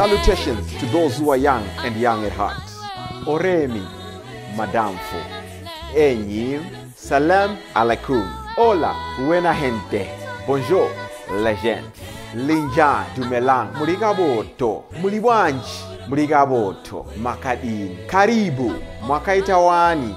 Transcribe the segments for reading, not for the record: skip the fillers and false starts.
Salutations to those who are young and young at heart. Oremi, Madamfo, Enyi, Salam alaikum, Hola, buena gente, Bonjour, legend, Linja, Dumelang, Murigaboto, Muliwanji, Murigaboto, Makadin, Karibu, Mwakaitawani,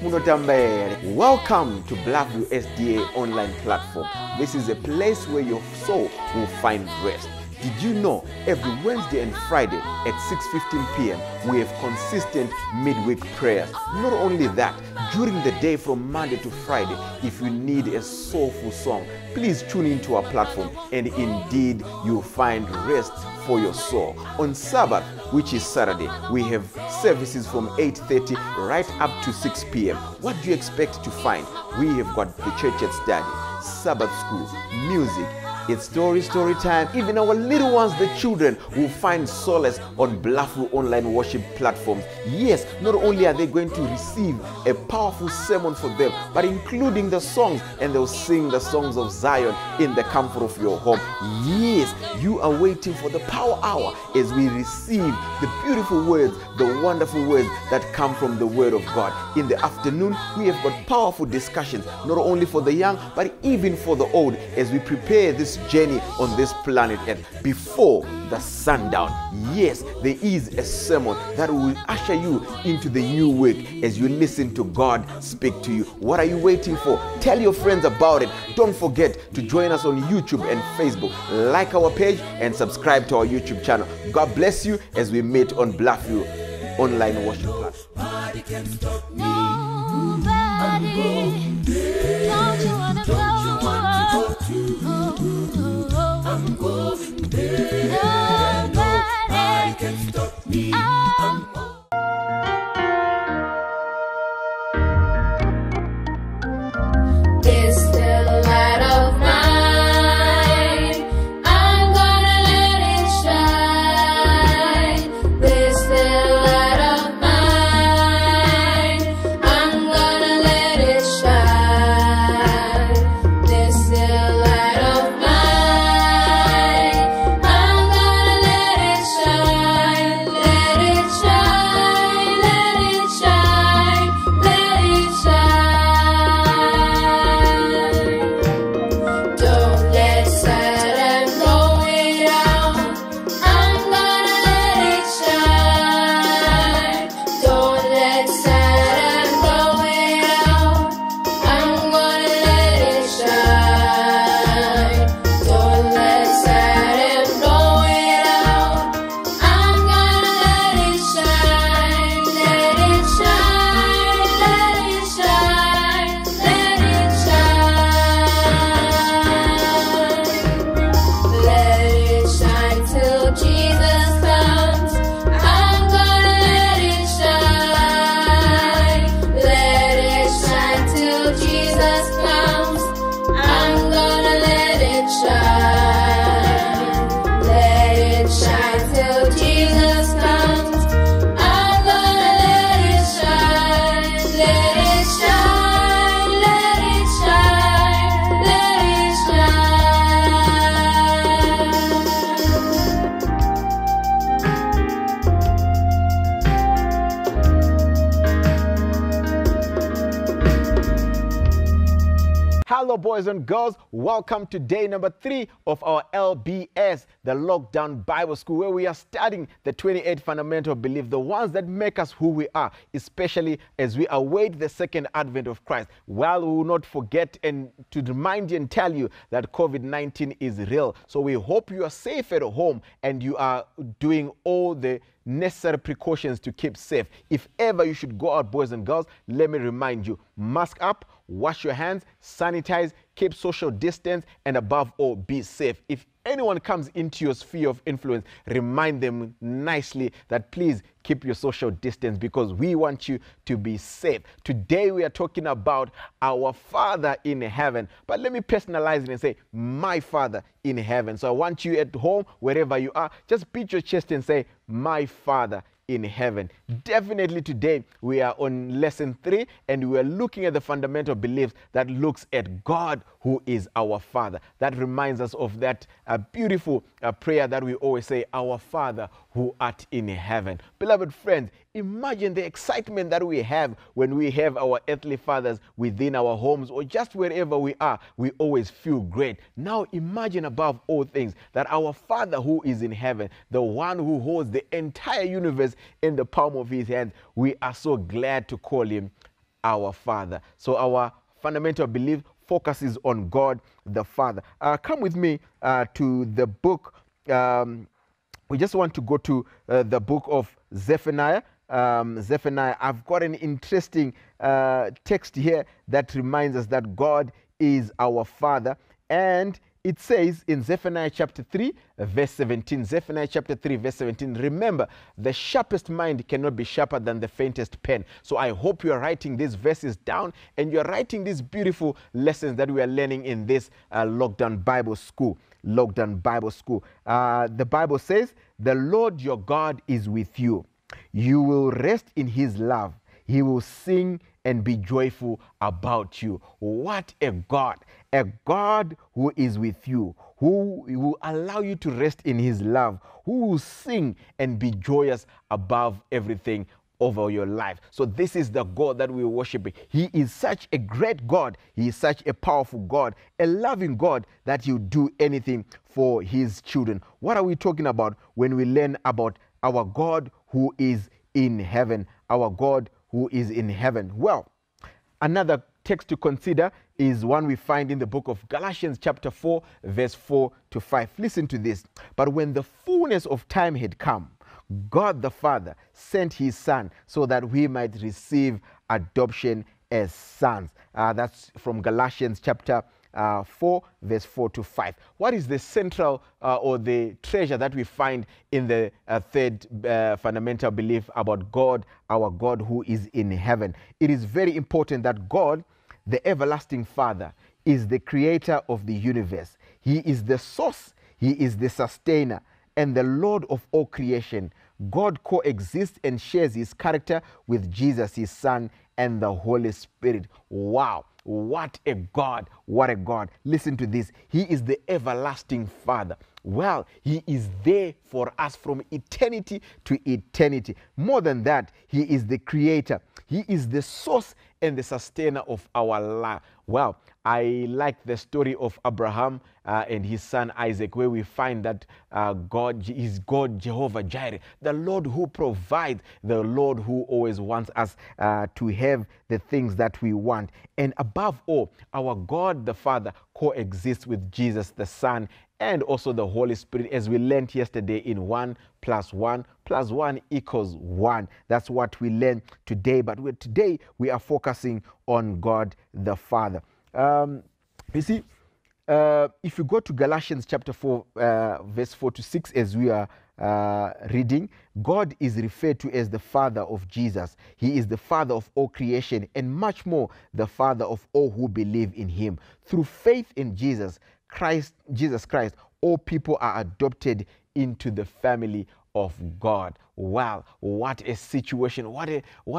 Munotambere. Welcome to Blackview SDA online platform. This is a place where your soul will find rest. Did you know every Wednesday and Friday at 6:15 p.m. we have consistent midweek prayers? Not only that, during the day from Monday to Friday, if you need a soulful song, please tune into our platform and indeed you'll find rest for your soul. On Sabbath, which is Saturday, we have services from 8:30 right up to 6 p.m. What do you expect to find? We have got the church at study, Sabbath school, music. It's story time. Even our little ones, the children, will find solace on Blackview online worship platforms. Yes, not only are they going to receive a powerful sermon for them, but including the songs, and they'll sing the songs of Zion in the comfort of your home. Yes, you are waiting for the power hour as we receive the beautiful words, the wonderful words that come from the Word of God. In the afternoon, we have got powerful discussions, not only for the young, but even for the old, as we prepare this journey on this planet Earth before the sundown. Yes, there is a sermon that will usher you into the new week as you listen to God speak to you. What are you waiting for? Tell your friends about it. Don't forget to join us on YouTube and Facebook. Like our page and subscribe to our YouTube channel. God bless you as we meet on Blackview online worship platform. Nobody can stop me. Nobody. Don't you wanna go? I'm going there. Nobody can stop me. This little light of mine, I'm gonna let it shine. This little light of mine, I'm gonna let it shine. This little light of mine, I'm gonna let it shine. Let it shine, let it shine, let it shine. Don't let Satan blow it out. I'm gonna let it shine. Don't let Satan blow it out. I'm gonna let it shine. Don't let Satan blow it out. I'm gonna let it shine. Let it shine, let it shine, let it shine. Let it shine till Jesus comes. I'm gonna let it shine. Let it shine till Jesus comes. I'm gonna let it shine. Let it shine till Jesus comes. I'm gonna let it shine. Let it shine, let it shine, let it shine. Hello, boys and girls. Welcome to day number 3 of our LBS, the Lockdown Bible School, where we are studying the 28 fundamental beliefs, the ones that make us who we are, especially as we await the second advent of Christ. While we will not forget and to remind you and tell you that COVID-19 is real. So we hope you are safe at home and you are doing all the necessary precautions to keep safe. If ever you should go out, boys and girls, let me remind you, mask up, wash your hands, sanitize, keep social distance, and above all, be safe. If anyone comes into your sphere of influence, remind them nicely that please keep your social distance because we want you to be safe. Today we are talking about our Father in heaven, but let me personalize it and say, my Father in heaven. So I want you at home, wherever you are, just beat your chest and say, my Father in heaven. Definitely today we are on lesson 3 and we are looking at the fundamental beliefs that looks at God who is our Father. That reminds us of that beautiful prayer that we always say, our Father who art in heaven. Beloved friends, imagine the excitement that we have when we have our earthly fathers within our homes or just wherever we are. We always feel great. Now imagine above all things that our Father who is in heaven, the one who holds the entire universe in the palm of his hand, we are so glad to call him our Father. So our fundamental belief focuses on God the Father. Come with me to the book. We just want to go to the book of Zephaniah. Zephaniah, I've got an interesting text here that reminds us that God is our Father. And it says in Zephaniah chapter 3, verse 17, Zephaniah chapter 3, verse 17, remember, the sharpest mind cannot be sharper than the faintest pen. So I hope you are writing these verses down and you are writing these beautiful lessons that we are learning in this lockdown Bible school. Lockdown Bible school. The Bible says, the Lord your God is with you. You will rest in his love. He will sing and be joyful about you. What a God who is with you, who will allow you to rest in his love, who will sing and be joyous above everything over your life. So this is the God that we worship. He is such a great God. He is such a powerful God, a loving God that he'll do anything for his children. What are we talking about when we learn about our God who is in heaven? Our God who is in heaven. Well, another text to consider is one we find in the book of Galatians chapter 4, verse 4 to 5. Listen to this. But when the fullness of time had come, God the Father sent his Son so that we might receive adoption as sons. That's from Galatians chapter 4, verse 4 to 5. What is the central or the treasure that we find in the third fundamental belief about God, our God who is in heaven? It is very important that God, the everlasting Father, is the creator of the universe. He is the source, he is the sustainer, and the Lord of all creation. God coexists and shares his character with Jesus, his Son, and the Holy Spirit. Wow. What a God. What a God. Listen to this. He is the everlasting Father. Well, he is there for us from eternity to eternity. More than that, he is the creator. He is the source and the sustainer of our life. Well, I like the story of Abraham and his son Isaac, where we find that God is God Jehovah Jireh, the Lord who provides, the Lord who always wants us to have the things that we want. And above all, our God the Father coexists with Jesus the Son and also the Holy Spirit, as we learned yesterday in 1 + 1 + 1 = 1. That's what we learned today. But today we are focusing on God the Father. You see, if you go to Galatians chapter 4, verse 4 to 6, as we are reading, God is referred to as the Father of Jesus. He is the Father of all creation and much more the Father of all who believe in him. Through faith in Jesus Christ, all people are adopted into the family of God. Wow, what a situation, what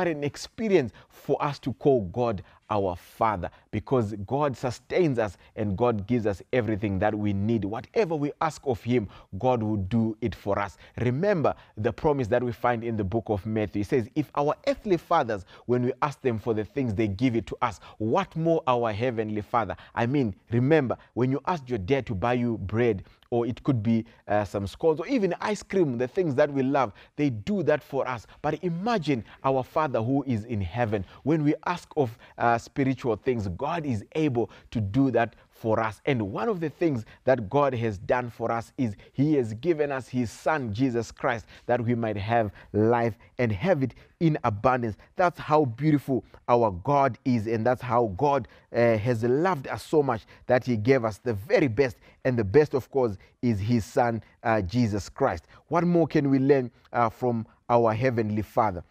an experience for us to call God our Father, because God sustains us and God gives us everything that we need. Whatever we ask of him, God will do it for us. Remember the promise that we find in the book of Matthew. It says, if our earthly fathers, when we ask them for the things, they give it to us, what more our heavenly Father? I mean, remember, when you ask your dad to buy you bread, or it could be some scones, or even ice cream, the things that we love, they do that for us. But imagine our Father who is in heaven. When we ask of spiritual things, God is able to do that for us. And one of the things that God has done for us is he has given us his Son, Jesus Christ, that we might have life and have it in abundance. That's how beautiful our God is, and that's how God has loved us so much that he gave us the very best. And the best, of course, is his Son, Jesus Christ. What more can we learn from our Heavenly Father?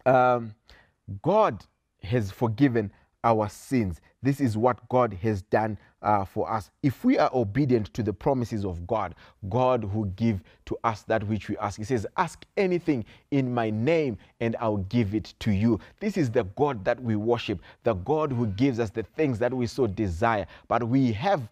God has forgiven our sins. this is what God has done for us. If we are obedient to the promises of God, God will give to us that which we ask. He says, ask anything in my name and I'll give it to you. This is the God that we worship, the God who gives us the things that we so desire. But we have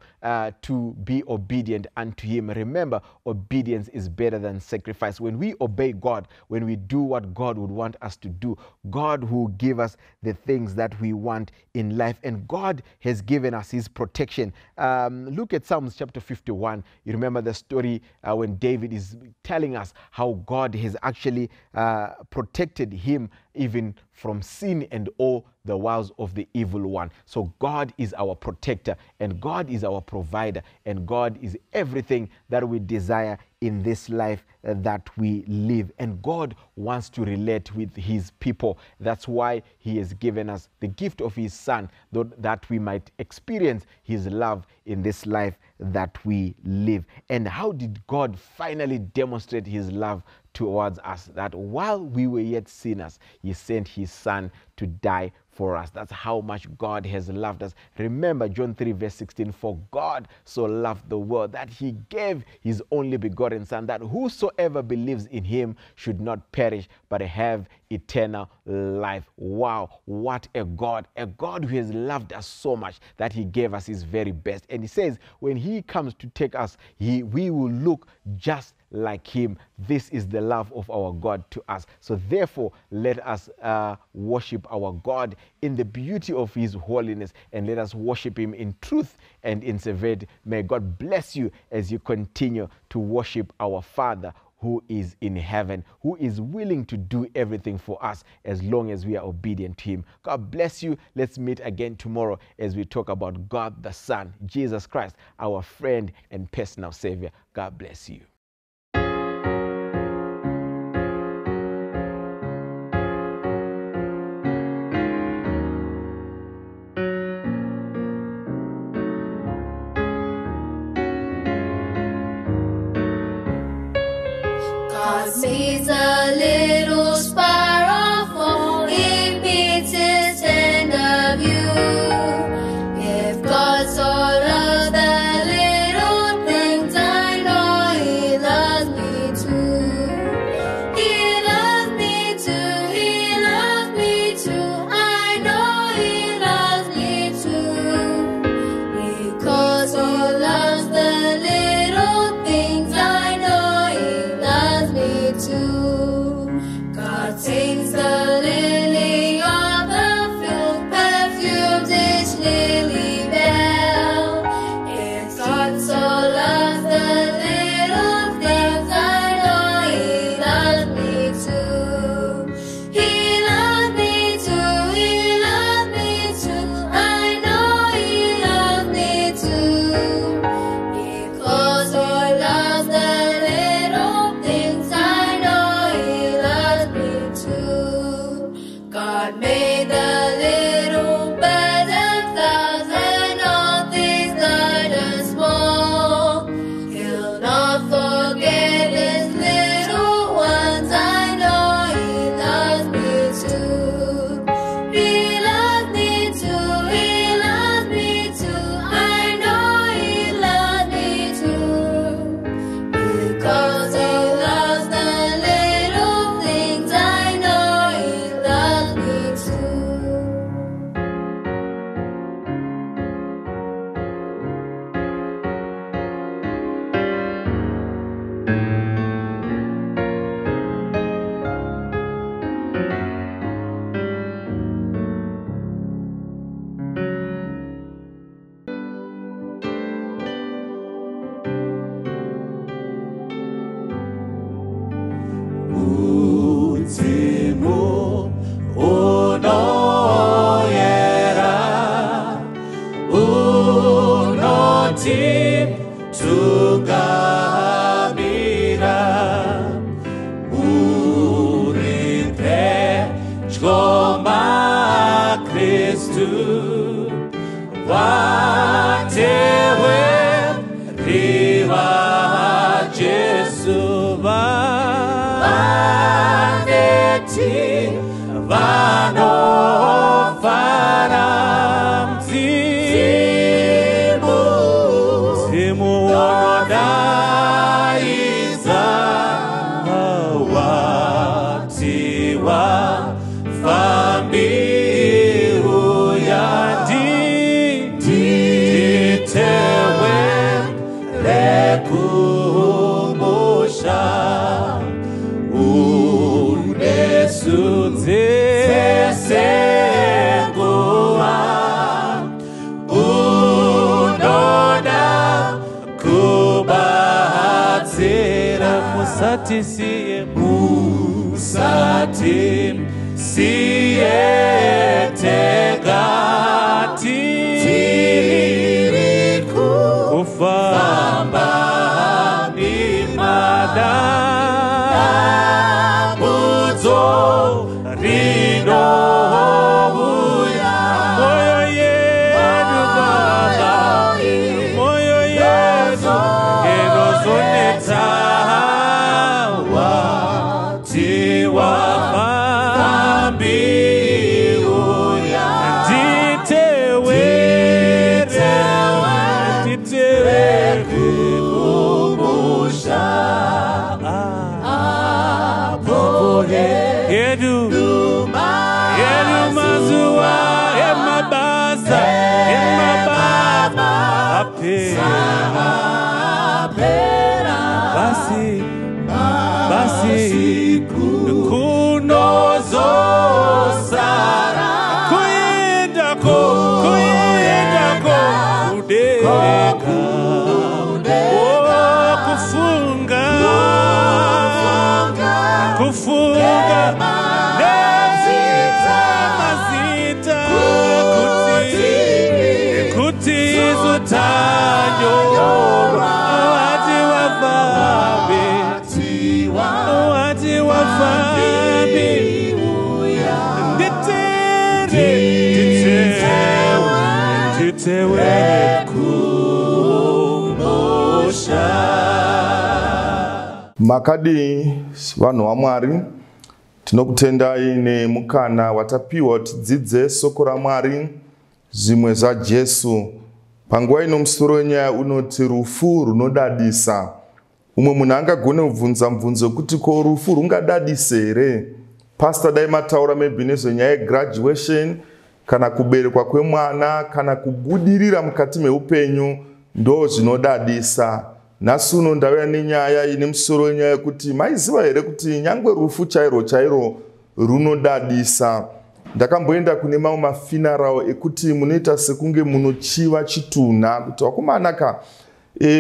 to be obedient unto him. Remember, obedience is better than sacrifice. When we obey God, when we do what God would want us to do, God will give us the things that we want in life. And God has given us his protection. Look at Psalms chapter 51. You remember the story when David is telling us how God has actually protected him even from sin and all the wiles of the evil one. So God is our protector, and God is our provider, and God is everything that we desire in this life that we live. And God wants to relate with his people. That's why he has given us the gift of his son, that we might experience his love in this life that we live. And how did God finally demonstrate his love towards us? That while we were yet sinners, he sent his son to die for us. That's how much God has loved us. Remember John 3 verse 16, for God so loved the world that he gave his only begotten son, that whosoever believes in him should not perish but have eternal life. Wow, what a God who has loved us so much that he gave us his very best. And he says when he comes to take us, we will look just like him. This is the love of our God to us. So therefore, let us worship our God in the beauty of his holiness, and let us worship him in truth and in sincerity. May God bless you as you continue to worship our Father who is in heaven, who is willing to do everything for us as long as we are obedient to him. God bless you. Let's meet again tomorrow as we talk about God the Son, Jesus Christ, our friend and personal Savior. God bless you. God sees a little sparrow fall, he beats his tender view. If God so loves the little things, I know he loves me too. He loves me too, he loves me too, I know he loves me too. Because he loves the little things, I know he loves me too. God takes the lily of the field, perfumes each lily bell. If God so loves the little things, I know he loves me too. He loves me too, he loves me too, I know he loves me too. Because he loves the little things, I know he loves me too. God made the little birds and flowers and all things large and small. He'll not forget his little ones, I know he loves me too. He loves me too, he loves me too, I know he loves me too. Because he loves the little things, I know he loves me too. Ultimo uno era uno ti tugamira urite chgoma Christu vatewe riva Jesuva Vano faram kukumbusha unesudzese nguwa unoda kubatsira musatisiye tegati kufamba mimada budzo rino moyo yedu baba moyo yedu enozoneta tiwa basi kunozo sara kuyendako udeka kufunga mazita kuti zutanyo Makadi vanhu vaMwari, tinokutendai nemukana watapiwa kuti tidzidze soko raMwari, zvimwe zvaJesu. Panguva ino musoro wenyaya unoti rufu runodadisa. Umwe munhu angagona kubvunza mubvunzo kuti ko rufu rungadadisa here? Pastor dai mataura maybe nezvenyaya yegraduation, kana kuberekwa kwemwana, kana kubudirira mukati meupenyu, ndo zvinodadisa. Nhasi uno ndauya nenyaya ine musoro wenyaya kuti maiziva here kuti nyangwe rufu chairo runodadisa. Ndakamboenda kune mamwe mafuneral ekuti munoita sekunge munochiva chitunha kuti wakomanaka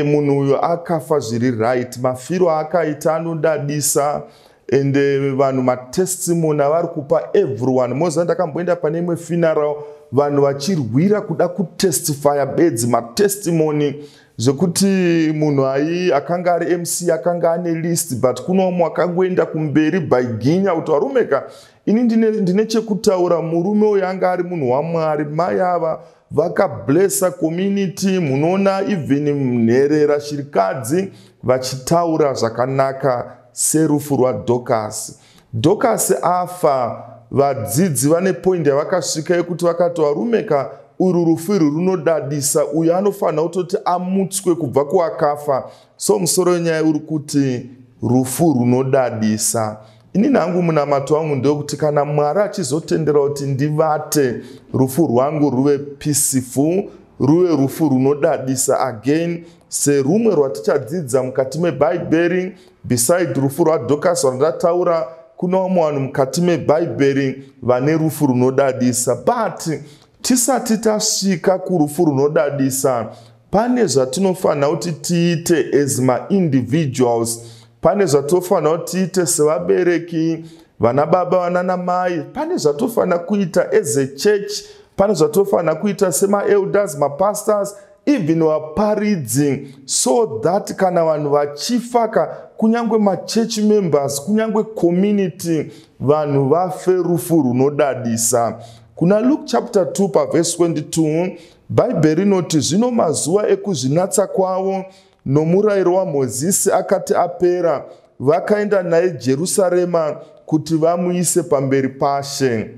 munhu uyo akafa zviri right, mafiro akaita anodadisa, ende vanhu matestimony avari kupa everyone. Moza ndakamboenda pane imwe funeral vanhu vachirwira kuda kutestifya bedzi matestimony zvekuti munhu akanga ari MC akanga ane list, but kuno mumwe akangoenda kumberi baiginya kuti warumeka ini ndine chekutaura. Murume uyu anga ari munhu waMwari, mai ava vakablessa community. Munoona even munherera shirikadzi vachitaura zvakanaka serufu rwaDorcas. Dorcas afa, vadzidzi vane point yavakasvika yekuti vakati warumeka uru rufu iri runodadisa, uyu anofanira kutoti amutswe kubva kuakafa. So musoro wenyaya uri kuti rufu runodadisa. Ini nangu munamato wangu ndokuti kana Mwari achizotendera kuti ndivate rufu rwangu ruve peaceful, ruve rufu runodadisa again, serumwe rwatichadzidza mukati meBhaibheri, beside rufu rwaDorcas rwandataura, kuna vamwe vanhu mukati meBhaibheri vane rufu runodadisa. But tisati tasvika kurufu runodadisa, pane zvatinofanira kuti tiite as ma-individuals, pane zvatofanira kuti tiite sevabereki, vana baba vana mai, pane zvatofanira kuita as a church, pane zvatofanira kuita sema-elders, ma-pastors, even vaparidzi, so that kana vanhu vachifaka, kunyangwe ma-church members, kunyangwe community, vanhu vafe rufu runodadisa. Kuna Luke chapter 2 verse 22, Bhaibheri inoti zvino mazuva ekuzvinatsa kwavo nomurayiro waMozisi akati apera, vakaenda naye Jerusarema kuti vamuise pamberi paShe.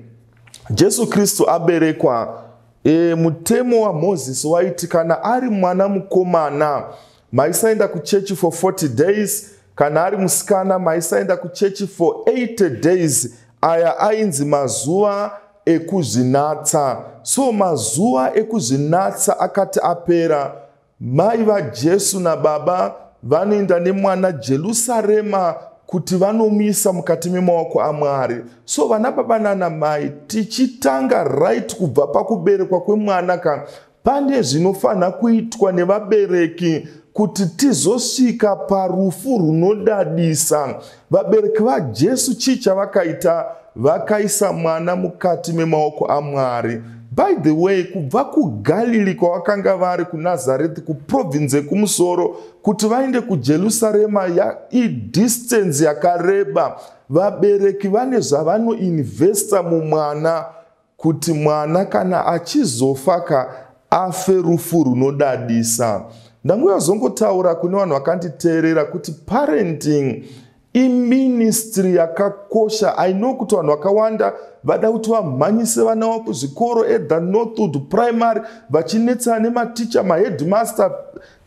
Jesu Kristu aberekwa, mutemo waMozisi waiti kana ari mwana mukomana maisaenda kuchechi for 40 days, kana ari musikana maisaenda kuchechi for 80 days. Aya ainzi mazuva ekuzvinatsa. So mazuva ekuzvinatsa akati apera, mai vaJesu nababa vanoenda nemwana Jerusarema kuti vanomuisa mukati memaoko aMwari. So vana baba nana mai, tichitanga right kubva pakuberekwa kwemwana pane zvinofanira kuitwa nevabereki kuti tizosvika parufu runodadisa. Vabereki vaJesu chicha vakaita, vakaisa mwana mukati memaoko aMwari. By the way, kubva kuGalilee kwavakanga vari kuNazareth kuprovince yekumusoro kuti vaende kuJerusarema idistance yakareba, vabereki vane zvavanoinvesta mumwana kuti mwana kana achizofa afe rufu runodadisa. Ndanguya zongotaura kune vanhu vakanditeerera kuti parenting iministry yakakosha. I know kuti vanhu vakawanda vada kuti vamhanyise vana vavo kuzvikoro either Northwood Primary vachinetsana nematicha maheadmaster.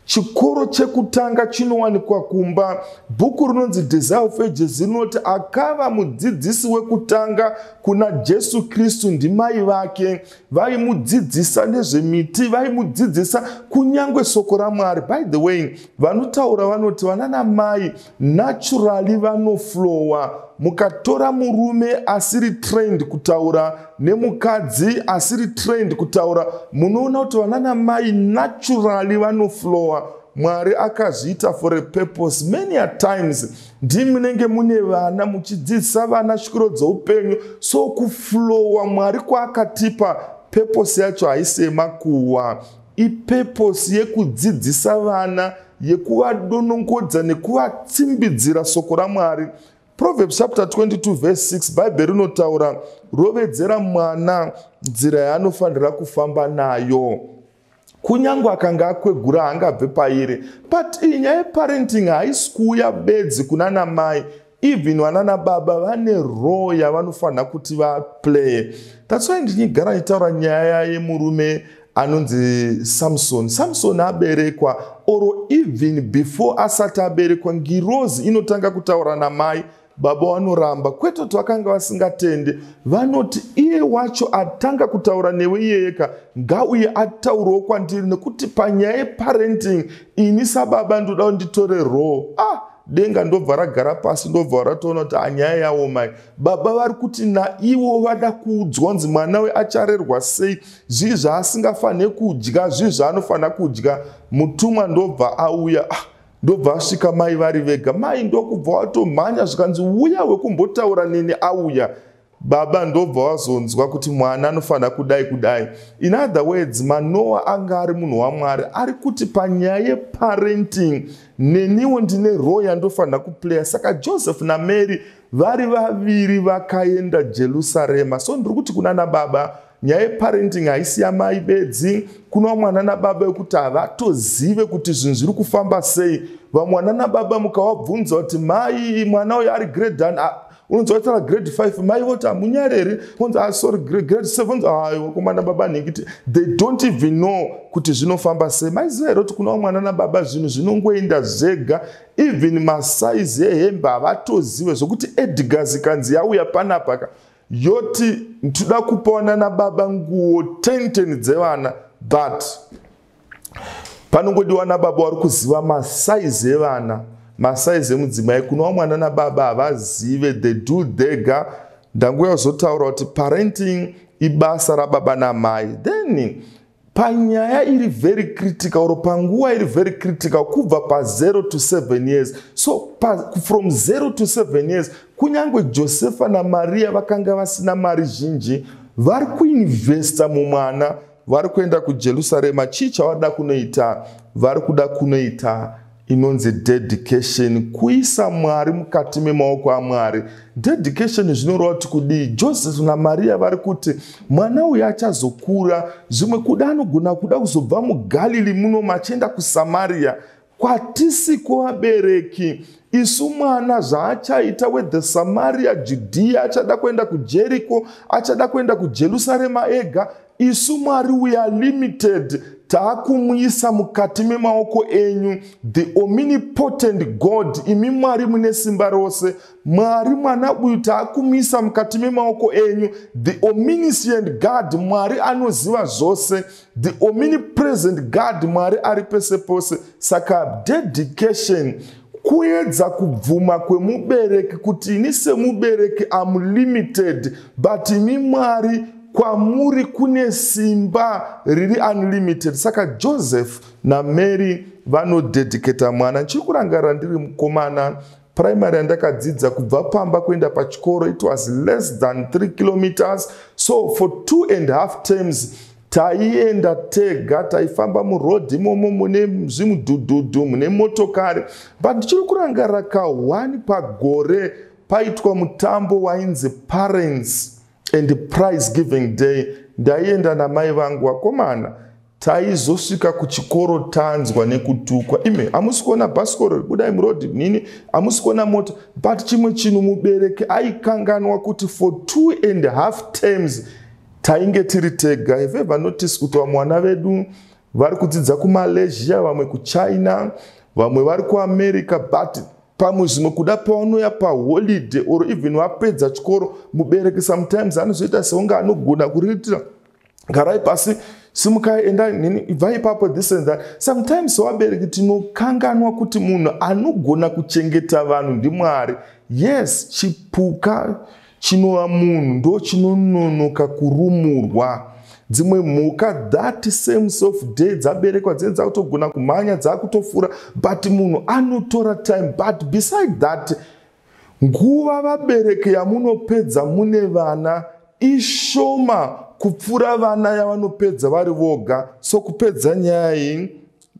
Chikoro chekutanga chinowanikwa kumba. Bhuku rinonzi Desire of Ages rinoti akava mudzidzisi wekutanga kuna Jesu Kristu ndimai vake. Vaimudzidzisa nezvemiti, vaimudzidzisa kunyangwe soko raMwari. By the way, vanotaura vanoti vana namai naturally vanoflowa. Mukatora murume asiri trained kutaura nemukadzi asiri trained kutaura, munoona kuti vana namai naturally vanoflowa. Mwari akazviita for a purpose. Many a times ndimunenge mune vana muchidzidzisa vana shikiro dzeupenyu, so kuflowa Mwari kwaakatipa purpose yacho haisema kuwa. Ipurpose yekudzidzisa vana, yekuvadonongodza nekuvatsimbidzira soko raMwari. Proverbs chapter 22 verse 6 Bible rinotaura rovedzera mwana nzira yaanofanira kufamba nayo. Kunyange akanga akwegura haangabve pairi. But inyaya yeparenting haisi kuuya bedzi kuna namai. Even vana nababa vane role yavanofanira kuti vaplay. That's why ndinigara nditaura nyaya yemurume anonzi Samson. Samson aberekwa, or even before asati aberekwa, ngirozi inotanga kutaura namai. Baba vanoramba, kwete kuti vakanga vasingatende, vanoti iye wacho atanga kutaura newe iyeka, ngauye ataurawo kwandiri, nekuti panyaya yeparenting ini sababa ndoda nditore role. Denga ndobva ragara pasi, ndobva ratoona kuti anyaya yawo mai. Baba vari kuti naivo vada kuudzwa nzi mwana we acharerwa sei, zvinhu zvaasingafaniri kudya, zvinhu zvaanofanira kudya. Mutumwa ndobva auya, ndobva asvika mai vari vega. Mai ndokubva watomhanya zvikanzi uya wekumbotaura neni auya. Baba ndobva wazonzwa kuti mwana anofanira kudai kudai. In other words, Manoa anga ari munhu waMwari, ari kuti panyaya yeparenting neniwo ndine role yandofanira kuplaya. Saka Joseph naMary vari vaviri vakaenda Jerusarema. So ndiri kuti kuna nababa, nyaya yeparenting haisi yamai bedzi. Kuna mwana nababa wekuti havatozive kuti zvinhu zviri kufamba sei. Vamwana nababa mukavabvunza kuti mai mwana uyu ari grade 1, unonzwa kuti ari grade 5, mai voti hamunyareri, unonzi sorry grade 7, wakomana baba ningiti. They don't even know kuti zvinofamba sei. Maiziva here kuti kuna mwana nababa zvinhu zvinongoenda zvega. Even masaizi ehembe havatozive zvokuti Edgars ikanzi yauya panapa yoti ntoda kupawana nababa nguo 10 dzevana, that panongodiwa nababa vari kuziva masaizi evana, masaizi emudzimai. Kuna mwana nababa havazive, they do dega. Ndanguya zotaura kuti parenting ibasa rababa namai. Then panyaya iri very critical, or panguva iri very critical, kubva pa0 to 7 years. So from 0 to 7 years, kunyangwe Josefa naMaria vakanga vasina mari zhinji, vari kuinvesta mumwana, vari kuenda kuJerusarema. Chii chavada kunoita? Vari kuda kunoita inonzi dedication, kuisa Mwari mukati memaoko aMwari. Dedication zvinoreva kuti kudii? Joseph naMaria vari kuti mwana uyu achazokura, zvimwe kuda anogona kuda kuzobva muGalilee muno machienda kuSamaria. Kwatisi kuvabereki, isu mwana zvaachaita with the Samaria, Judea, achada kuenda kuJericho, achada kuenda kuJerusarema ega. Isu Mwari we are limited. taakumuisa mukati memaoko enyu, the omnipotent God, imi Mwari mune simba rose, Mwari mwana uyu taakumuisa mukati memaoko enyu, the omniscient God, Mwari anoziva zvose, the omnipresent God, Mwari ari pese pose. Saka dedication, kuedza kubvuma kwemubereki kuti ini semubereki am limited, but imi Mwari kwamuri kune simba riri unlimited. Saka Joseph na Mary vanodedicata mwana. Nchikurangarira ndiri mukomana, primary yandakadzidza kubva pamba kuenda pachikoro, it was less than 3 kilometers. So for 2.5 terms taienda tega, taifamba murodhi imomo mune zvimudhudhudhu, mune motokari. But ndichiri kurangarira ka1 pagore paitwa mutambo wainzi Parents and Prize Giving Day. Ndaienda namai vangu vakomana, taizosvika kuchikoro tanzwa nekutukwa. Ime hamusi kuona bhasikoro budai murodhi nini, hamusi kuona moto. But chimwe chinhu mubereki aikanganwa kuti for 2.5 terms tainge tiri tega. Have you ever noticed kuti vamwana vedu vari kudzidza kuMalaysia, vamwe kuChina, vamwe vari kuAmerica, but pamwe zvimwe kuda pavanouya paholiday or even vapedza chikoro, mubereki sometimes anozoita seunge anogona kuriritira, garai pasi, simukai enda nini, ibvai ipapo, this and that. Sometimes vabereki tinokanganwa kuti munhu anogona kuchengeta vanhu ndiMwari. Yes, chipuka chinova munhu ndo chinononoka kurumurwa. Dzimwe mhuka that same self day dzaberekwa dzenza dzakutogona kumhanya, dzakutofura, but munhu anotora time. But beside that, nguva vabereki yamunopedza mune vana ishoma kupfuura vana yavanopedza vari voga. So kupedza nyaya iyi,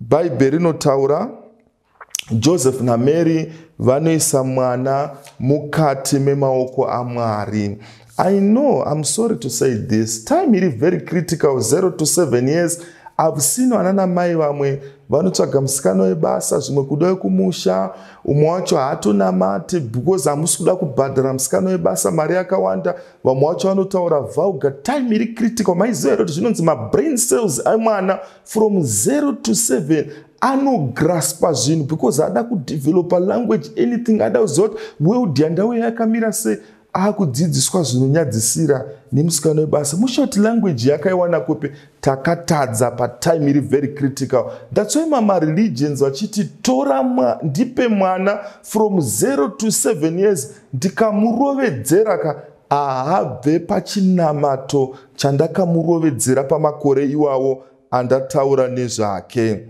Bhaibheri rinotaura Joseph na Mary vanoisa mwana mukati memaoko aMwari. I know, I'm sorry to say this, time is very critical, 0 to 7 years. I've seen vanana mai vamwe vanotsvaga musikana webasa, zvimwe kuda kumusha, umwe wacho haatonamati because hamusi kuda kubhadhara musikana webasa mari yakawanda, vamwe wacho vanotaura vulgar. Time iri critical. Maiziva here kuti zvinonzi brain cells amwana from 0 to 7 anograspa zvinhu because ada kudevelopa language, anything, ada kuziva kuti world yandauya yakamira sei, akudzidziswa zvinonyadzisira nemusikana webasa. Mushoti language yakaiwana kupi, takatadza patime iri very critical. That's why mama religions vachiti tora ndipe mwana from 0 to 7 years, ndikamurovedzera ahabve pachinamato chandakamurovedzera pamakore iwawo andataura nezvake.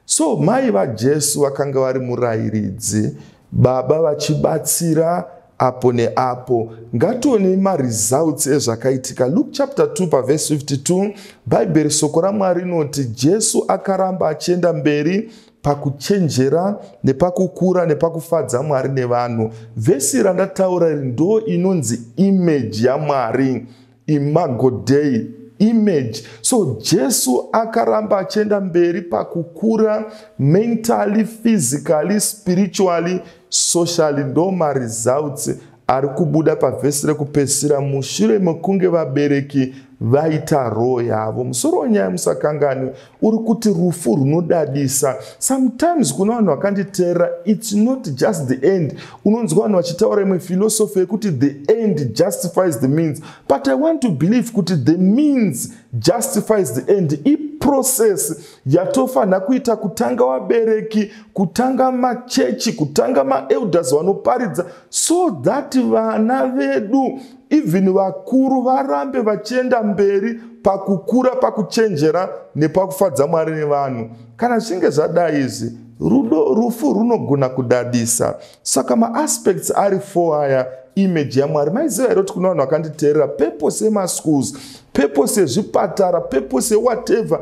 So mai vaJesu vakanga vari murayiridzi, baba vachibatsira apo neapo. Ngatione results ezvakaitika. Luke chapter 2 verse 52, Bhaibheri soko raMwari rinoti Jesu akaramba achienda mberi pakuchenjera nepakukura nepakufadza Mwari nevanhu. Vhesi randataura ndo inonzi image yaMwari, imago Dei, image. So Jesu akaramba achienda mberi pakukura mentally, physically, spiritually, socially. Ndo results ari kubuda pavhesi rekupedzisira mushure mekunge vabereki vaita roho yavo. Musoro wenyaya musakanganwe uri kuti rufu runodadisa. Sometimes kuna vanhu vakanditeera, it's not just the end. Unonzwa vanhu vachitaura imwe philosophy yekuti the end justifies the means, but I want to believe kuti the means justifies the end. Process yatofanira kuita kutanga vabereki, kutanga machechi, kutanga maelders vanoparidza, so that vana vedu even vakuru varambe vachienda mberi pakukura, pakuchenjera nepakufadza Mwari nevanhu. Kana zvinge zvadai izvi, rufu runogona kudadisa. Saka maaspects ari 4 aya image yaMwari. Maiziva here kuti kuna vanhu vakanditeerera, purpose yemaschools, purpose yezvipatara, purpose whatever,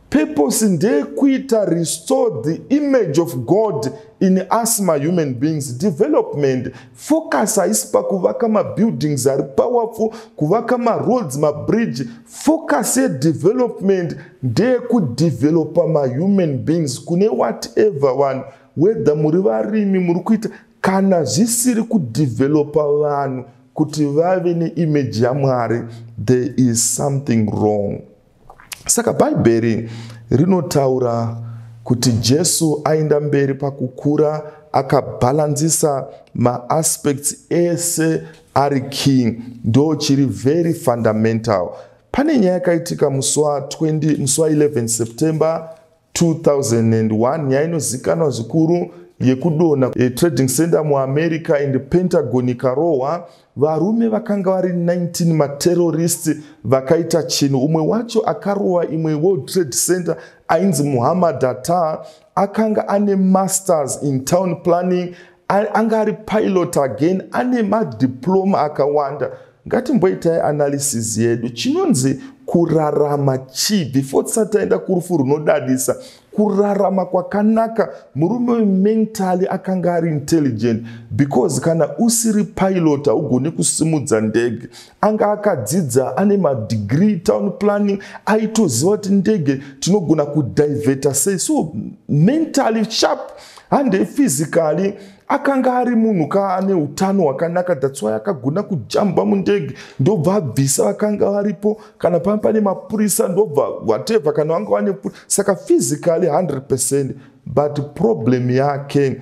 purpose ndeyekuita restore the image of God in us human beings. Development focus haisi pakuvaka mabuildings ari powerful, kuvaka maroads, mabridge. Focus yedevelopment ndeyekudevelopa human beings kune whatever one, whether muri varimi muri kuita kana zvisiri kudevelopa vanhu kuti vave neimage yaMwari, there is something wrong. Saka Bhaibheri rinotaura kuti Jesu aenda mberi pakukura akabalancisa ma-aspects ese ari king. Ndo chiri very fundamental. Pane nyaya yakaitika musi wa 11 September 2001, nyaya inozikanwa zvikuru yekudonha trading center muAmerica and Pentagon ikarohwa. Varume vakanga vari 19 materrorist vakaita chinhu. Umwe wacho akarohwa imwe World Trade Center ainzi Muhammad Atta. Akanga ane masters in town planning, anga ari pilot again, ane madiploma akawanda. Ngatimboitai analysis yedu. Chinonzi kurarama chi before tisataenda kurufu runodadisa. Kurarama kwakanaka, murume mentally akanga ari intelligent, because kana usiri pilot ugone kusimudza ndege. Anga akadzidza ane degree town planning, aitoziva kuti ndege tinogona kudiveta sei. So mentally sharp and physically akanga ari munhu kaane utano hwakanaka. That's why akagona kujamba mundege ndobva abvisa vakanga varipo. Kana pane mapurisa ndobva whatever, kana vanga vane saka physically 100%. But problem yake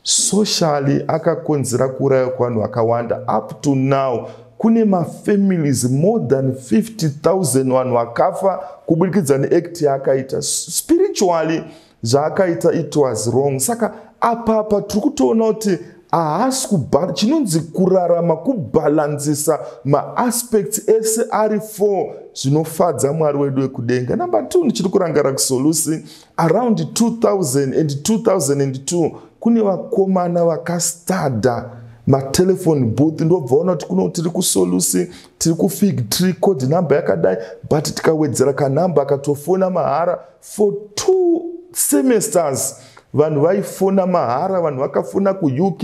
socially akakonzera kuuraya kwanhu akawanda. Up to now kune mafamilies more than 50,000 vanhu vakafa kubudikidza neact yaakaita. Spiritually zvaakaita it was wrong. Saka apa tiri kutoona kuti haasi chinonzi kurarama kubalancisa ma-aspects ese ari 4 zvinofadza Mwari wedu wekudenga. Number 2, ndichiri kurangara kusolusi around 2000 and 2002 kune vakomana vakastada matelefone booth. Ndobvaona kuti kuno tiri kusolusi, tiri kufig tree, code number yakadai, but tikawedzera kanamba akatofona mahara for 2 semesters. Vanhu vaifona mahara, vanhu vakafona ku-UK.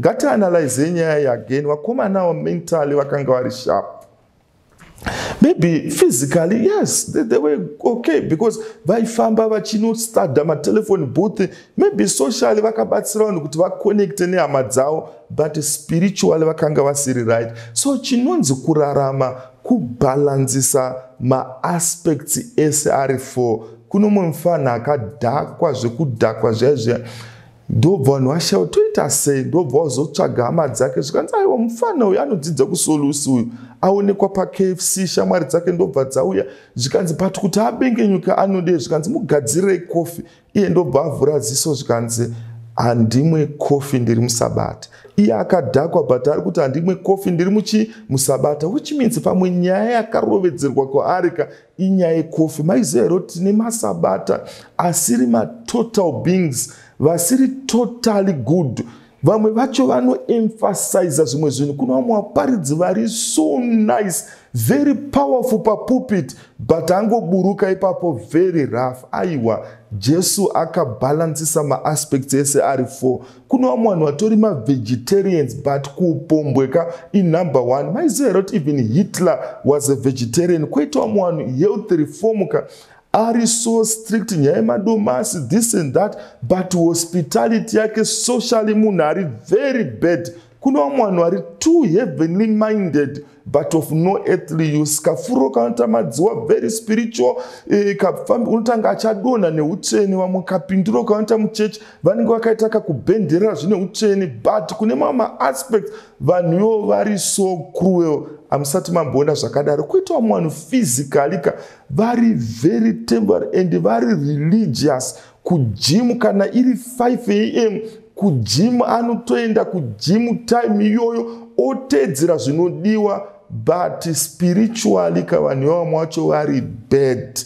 Ngati analyze nyaya again. Vakomana mentally vakanga vari sharp. Maybe physically, yes, they were okay, because vaifamba vachinostada matelephone booth. Maybe socially vakabatsira vanhu kuti vaconnecte nehama dzavo, but spiritually vakanga vasiri right. So chinonzi kurarama kubalancisa ma-aspects ese ari 4. Kuno mumwe mufana akadhakwa zvekudhakwa zvaizvia, ndobva vanhu vashaura toita sei. Ndobva vazotsvaga hama dzake zvikanzi aiwa mufana uyu anodzidza kusolusi uyu, aonekwa paKFC, shamwari dzake ndobva dzauya zvikanzi but kuti abengenyuka anodei, zvikanzi mugadzirei kofi. Iye ndobva avhura ziso zvikanzi handimwe kofi ndiri muSabata. Iye akadhakwa but ari kuti handimwe kofi ndiri muSabata, which means pamwe nyaya yakarovedzerwa kwaarika inyaya yekofi. Maiziva here kuti tine maSabata asiri ma-total beings, vasiri totally good. Vamwe vacho vanoemphasize zvimwe zvinhu. Kuna vamwe vaparidzi vari so nice, very powerful papulpit, but angoburuka ipapo very rough. Aiwa, Jesu akabalancisa ma-aspects ese ari 4. Kuna vamwe vanhu vatori ma-vegetarians, but kupombweka in number 1. Maiziva here kuti even Hitler was a vegetarian. Kwoita vamwe vanhu health reformuka ari so strict, nyaya madomasi, this and that, but hospitality yake socially munhu ari very bad. Kuna vamwe vanhu vari too heavenly minded but of no earthly use. Kafuro kanotamadziwa very spiritual, unotanga achadonha neutsveni. Vamwe kapindiro kaonta muchechi vanenge vakaita kakubhenderera zvine utsveni, but kune mamwe ma-aspect vanhuyo vari so cruel. Hamusati mamboona zvakadaro. Kuita vamwe vanhu physically vari very temporary and vari religious. Kujimu kana iri 5 AM kujimu, anotoenda kujimu time iyoyo otedzera zvinodiwa, but spiritually kavanhu vamwe vacho vari bad.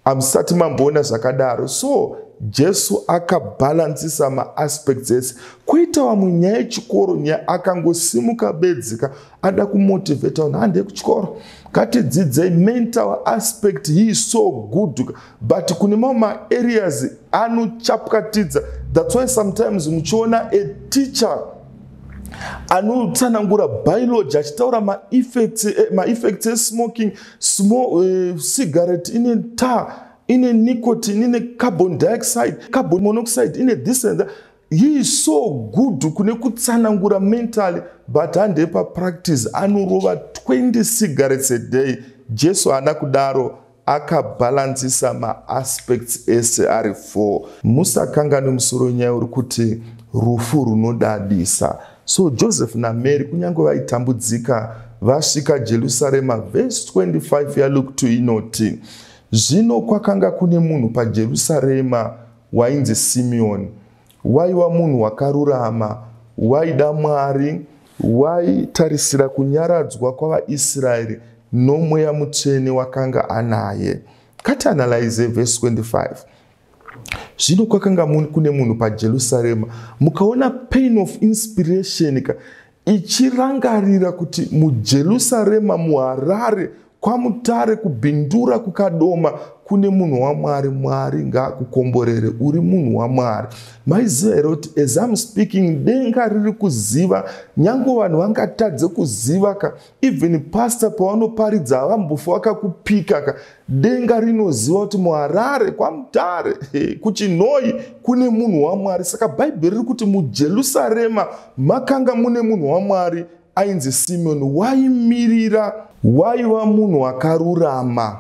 Hamusati mamboona zvakadaro. So Jesu akabalancisa ma-aspects ese. Kuita vamwe nyaya yechikoro, nyaya akangosimuka bedzika ada kumotivate vanhu handei kuchikoro, ngatidzidzei mental aspect. He is so good, but kune mamwe ma-areas anochapwatidza. That's why sometimes muchiona a teacher anotsanangura biology achitaura ma-effects esmoking, cigarette ine tar, ine nicotine, ine carbon dioxide, carbon monoxide, ine this and that. He is so good kune kutsanangura mentally, but handei papractice anorova 20 cigarettes a day. Jesu haana kudaro. akabhalansisa maaspects ese ari 4. Musakanganwe musoro nyaya uri kuti rufu runodadisa. So Joseph naMary kunyange vaitambudzika vasvika Jerusarema, verse 25 yaLuke 2 inoti, zvino kwakanga kune munhu paJerusarema wainzi Simeoni. Waiva munhu wakarurama, waida Mwari, waitarisira kunyaradzwa kwavaIsraeri nomweya mutsvene wakanga anaye. Katianalyze verse 25. Zvino kwakanga kune munhu paJerusarema, mukaona pain of inspiration ichirangarira kuti muJerusarema muHarare kwamutare kubhindura kukadoma kune munhu waMwari. Mwari ngaakukomborere, uri munhu waMwari. Maiziva here kuti as I'm speaking denga riri kuziva, nyange vanhu vangatadze kuziva even pastor pavanoparidza havambofa vakakupika denga rinoziva kuti muHarare kwamutare kuchinhoi kune munhu waMwari. Saka Bhaibheri riri kuti muJerusarema makanga mune munhu waMwari ainzi Simeoni, waimirira, waiva munhu wakarurama.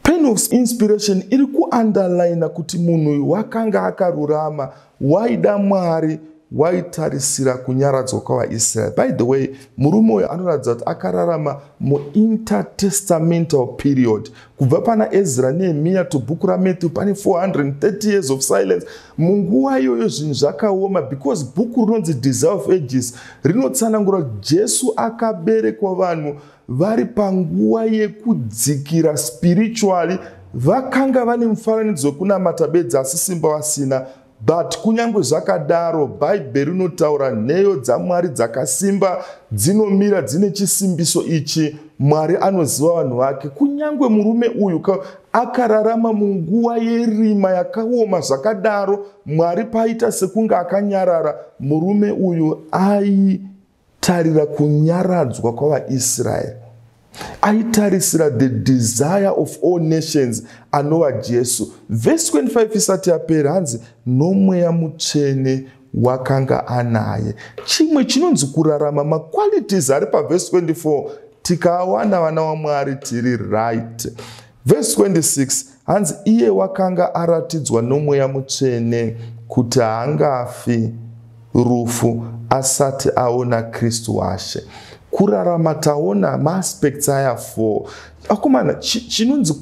Pain of inspiration iri kuunderline kuti munhu uyu wakanga akarurama, waida Mwari, waitarisira kunyaradzwa kwavaIsraeri. By the way, murume uyu anoratidza kuti akararama mu-intertestamental period. Kubva pana Ezra Nehemiah to bhuku raMathew pane 430 years of silence. Munguva iyoyo zvinhu zvakaoma, because bhuku rinonzi Desire of Ages rinotsanangura kuti Jesu akaberekwa vanhu vari panguva yekudzikira spiritually. Vakanga vane mufananidzo kunamata bedzi asi simba vasina. But kunyange zvakadaro, Bhaibheri rinotaura nheyo dzaMwari dzakasimba, dzinomira dzine chisimbiso ichi. Mwari anoziva vanhu vake. Kunyange murume uyu akararama munguva yerima yakaoma zvakadaro, Mwari paita sekunge akanyarara, murume uyu aitarira kunyaradzwa kwavaIsraeri. Aitarisira the desire of all nations anova Jesu. Verse 25 isati yapera hanzi nomweya mutsvene wakanga anaye. Chimwe chinonzi kurarama, maqualities ari paverse 24 tikawana vana vaMwari tiri right. Verse 26 hanzi iye wakanga aratidzwa nomweya mutsvene kuti haangafi rufu asati aona Kristu washe. Kurarama taona maaspects aya 4. Akomana chinonzi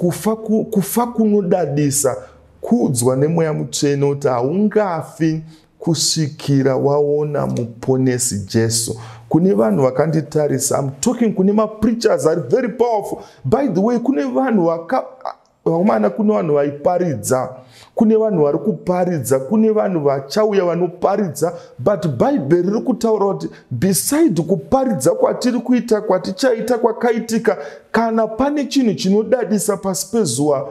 kufa kunodadisa, kudzwa nemweya mutsvene kuti haungafi kusvikira waona muponesi Jesu. Kune vanhu vakanditarisa, I'm talking kune preachers are very powerful. By the way, kune vanhu vakomana, kune vanhu vaiparidza, kune vanhu vari kuparidza, kune vanhu vachauya vanoparidza. But Bhaibheri riri kutaura kuti beside kuparidza kwatiri kuita, kwatichaita kwakaitika, kana pane chinhu chinodadisa pasi pezuva,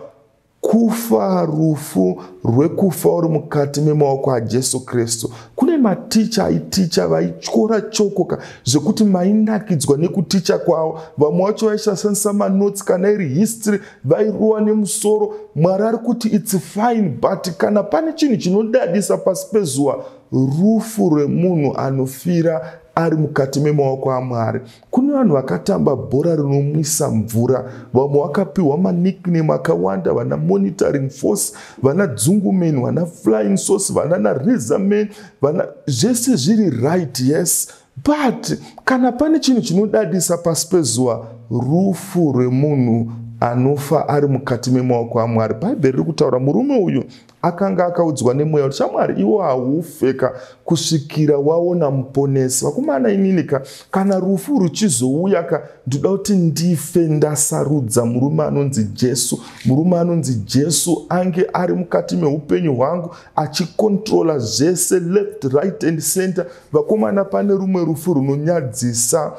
kufa, rufu rwekufa uri mukati memaoko aJesu Kristu. Kune maticha aiticha vaityora chokoka zvekuti mainakidzwa nekuticha kwavo. Vamwe vacho vaishandisa manotsi, kana iri history vairuwa nemusoro. Mwari ari kuti it's fine, but kana pane chinhu chinodadisa pasi pezuva, rufu rwemunhu anofira ari mukati memaoko aMwari. Kune vanhu vakatamba bhora rinomwisa mvura, vamwe vakapiwa manickname akawanda, vana monitoring force, vana dzungumen, vana flying sauce, vana narezamen, vana zvese zviri right, yes. But kana pane chinhu chinodadisa pasi pezuva, rufu rwemunhu anofa ari mukati memaoko aMwari. Bhaibheri riri kutaura murume uyu akanga akaudzwa nemweya kuti shamwari iwo haufeka kusvikira waona muponesi. Vakomana ininika, kana rufu ruchizouya ndoda kuti ndife ndasarudza murume anonzi Jesu. Murume anonzi Jesu ange ari mukati meupenyu hwangu achikontrola zvese left, right and center. Vakomana, pane rumwe rufu runonyadzisa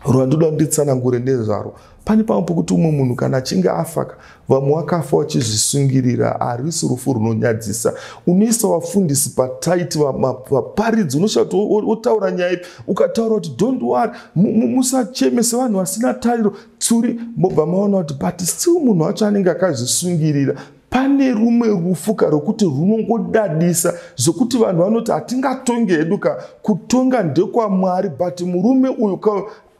rwandoda kunditsanangure nezvaro. Pane pamwe pokuti umwe munhu kana achinge afaka, vamwe vakafa vachizvisungirira, harisi rufu runonyadzisa. Unoisa vafundisi pataiti, vaparidzi, unosvika kuti otaura nyaya ipi, ukataura kuti don't worry, musachemese vanhu vasina tariro, tsuri, mobva maona kuti but still munhu wacho anenge akazvisungirira. Pane rumwe rufu rokuti runongodadisa, zvokuti vanhu vanoti hatingatonge hedu, kutonga ndekwaMwari, but murume uyu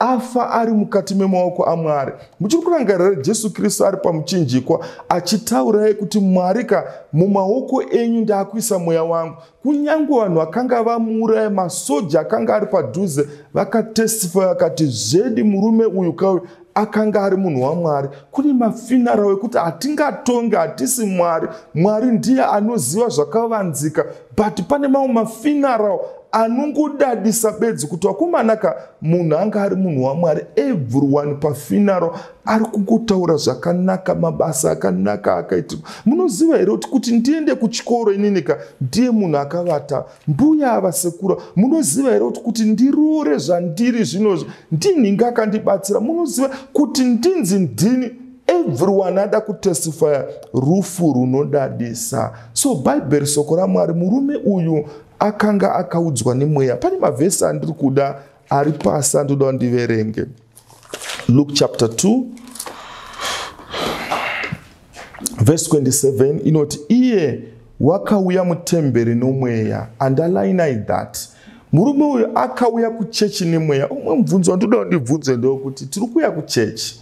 afa ari mukati memaoko aMwari. Muchiri kurangarira Jesu Kristu ari pamuchinjikwa achitaurai kuti Mwari mumaoko enyu ndakuisa mweya wangu. Kunyange vanhu vakanga vamuuraya, masoja akanga ari padhuze vakatestify vakati zvedi murume uyu kauyu akanga ari munhu waMwari. Kune mafinara wekuti hatingatonge, hatisi Mwari. Mwari ndiye anoziva zvakavanzika, but pane mamwe mafinara anongodadisa bedzi kuti wakomanaka munhu anga ari munhu waMwari. Everyone pafinaro ari kungotaura zvakanaka, mabasa akanaka akaitika. Munoziva here kuti ndiende kuchikoro ininika ndiye munhu akavata mbuya avasekura. Munoziva here kuti ndirore zvandiri zvinozvi ndinhingi akandibatsira. Munoziva kuti ndinzi ndini. Everyone ada kutestify rufu runodadisa. So Bible soko raMwari, murume uyu akanga akaudzwa nemweya. Pane mavhesi andiri kuda ari pasi andoda ndiverenge. Luke chapter 2 verse 27 inoti iye wakauya mutemberi nomweya. Underline that. Murume uyu akauya kuchechi nemweya. Umwe mubvunzo wandoda ndibvunze ndokuti tiri kuya kuchechi,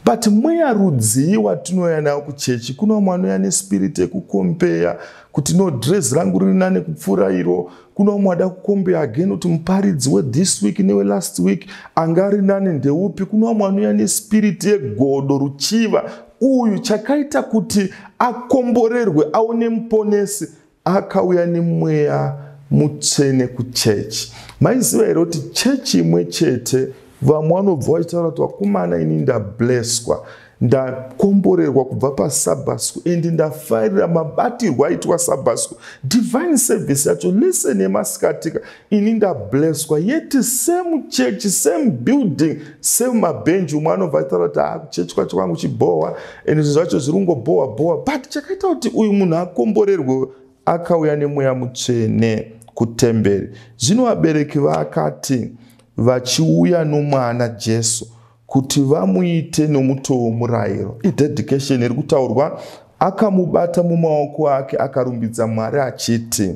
but mweya rudzii watinoya nawo kuchechi. Kuna vamwe vanouya nespirit yekukompeya kuti no dress rangu riri nane kupfuura iro. Kuna vamwe vada kukompeya again kuti muparidzi we-this week newe-last week anga ari nane ndeupi. Kuna vamwe vanouya nespirit yegodo, ruchiva. Uyu chakaita kuti akomborerwe aone muponesi akauya nemweya mutsvene kuchechi. Maiziva here kuti chechi imwe chete vamwe vanobva vachitaura kuti wakomana ini ndableswa, ndakomborerwa kubva pasabhasku endi ndafarira mabatirwo aitwa sabhasku. Divine service yacho listen yemasikatika ini ndableswa, yeti same church, same building, same mabhenji. Umwe anobva achitaura kuti kuchechi kwacho kwangu chibohwa ende zvinhu zvacho zviri kungobohwa, but chakaita kuti uyu munhu akomborerwe akauya nemweya mutsvene kutemberi. Zvino vabereki vakati vachiuya nomwana Jesu kuti vamuite nomutoo womurayiro. Idedication iri kutaurwa. Akamubata mumaoko ake akarumbidza Mwari achiti,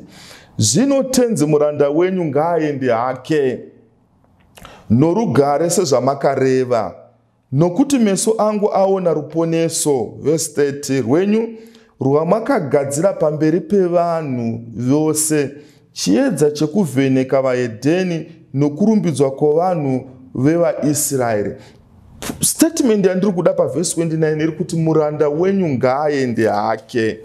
zvino tenzi muranda wenyu ngaaende hake norugare sezvamakareva, nokuti meso angu aona ruponeso. Verse 30 rwenyu rwamakagadzira pamberi pevanhu vose, chiedza chekuvheneka vahedheni nokurumbidzwa kwavanhu vevaIsraeri. Statement yandiri kuda paverse 29 iri kuti muranda wenyu ngaaende hake.